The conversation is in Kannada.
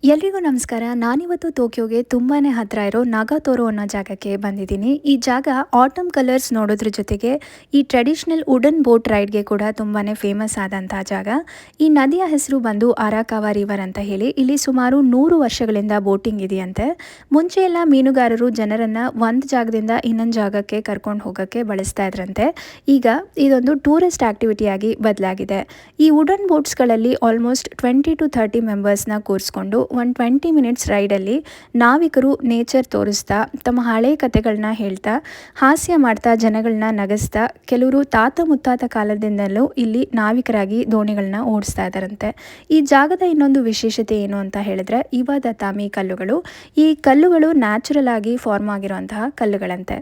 ಎಲ್ರಿಗೂ ನಮಸ್ಕಾರ. ನಾನಿವತ್ತು ಟೋಕಿಯೋಗೆ ತುಂಬಾ ಹತ್ತಿರ ಇರೋ ನಾಗಾತೋರೋ ಅನ್ನೋ ಜಾಗಕ್ಕೆ ಬಂದಿದ್ದೀನಿ. ಈ ಜಾಗ ಆಟಮ್ ಕಲರ್ಸ್ ನೋಡೋದ್ರ ಜೊತೆಗೆ ಈ ಟ್ರೆಡಿಷ್ನಲ್ ವುಡನ್ ಬೋಟ್ ರೈಡ್ಗೆ ಕೂಡ ತುಂಬಾ ಫೇಮಸ್ ಆದಂಥ ಜಾಗ. ಈ ನದಿಯ ಹೆಸರು ಬಂದು ಅರಾಕಾವಾ ರಿವರ್ ಅಂತ ಹೇಳಿ. ಇಲ್ಲಿ ಸುಮಾರು 100 ವರ್ಷಗಳಿಂದ ಬೋಟಿಂಗ್ ಇದೆಯಂತೆ. ಮುಂಚೆ ಎಲ್ಲ ಮೀನುಗಾರರು ಜನರನ್ನು ಒಂದು ಜಾಗದಿಂದ ಇನ್ನೊಂದು ಜಾಗಕ್ಕೆ ಕರ್ಕೊಂಡು ಹೋಗೋಕ್ಕೆ ಬಳಸ್ತಾ ಇದ್ರಂತೆ. ಈಗ ಇದೊಂದು ಟೂರಿಸ್ಟ್ ಆ್ಯಕ್ಟಿವಿಟಿಯಾಗಿ ಬದಲಾಗಿದೆ. ಈ ವುಡನ್ ಬೋಟ್ಸ್ಗಳಲ್ಲಿ ಆಲ್ಮೋಸ್ಟ್ 20 to 30 ಮೆಂಬರ್ಸ್ನ ಕೂರಿಸ್ಕೊಂಡು 20 ಮಿನಿಟ್ಸ್ ರೈಡಲ್ಲಿ ನಾವಿಕರು ನೇಚರ್ ತೋರಿಸ್ತಾ ತಮ್ಮ ಹಳೆ ಕಥೆಗಳನ್ನ ಹೇಳ್ತಾ ಹಾಸ್ಯ ಮಾಡ್ತಾ ಜನಗಳನ್ನ ನಗಿಸ್ತಾ ಕೆಲವರು ತಾತ ಮುತ್ತಾತ ಕಾಲದಿಂದಲೂ ಇಲ್ಲಿ ನಾವಿಕರಾಗಿ ದೋಣಿಗಳನ್ನ ಓಡಿಸ್ತಾ ಇದ್ದಾರಂತೆ. ಈ ಜಾಗದ ಇನ್ನೊಂದು ವಿಶೇಷತೆ ಏನು ಅಂತ ಹೇಳಿದ್ರೆ ಇವಾದ ತಾಮಿ ಕಲ್ಲುಗಳು. ಈ ಕಲ್ಲುಗಳು ನ್ಯಾಚುರಲ್ ಆಗಿ ಫಾರ್ಮ್ ಆಗಿರುವಂತಹ ಕಲ್ಲುಗಳಂತೆ.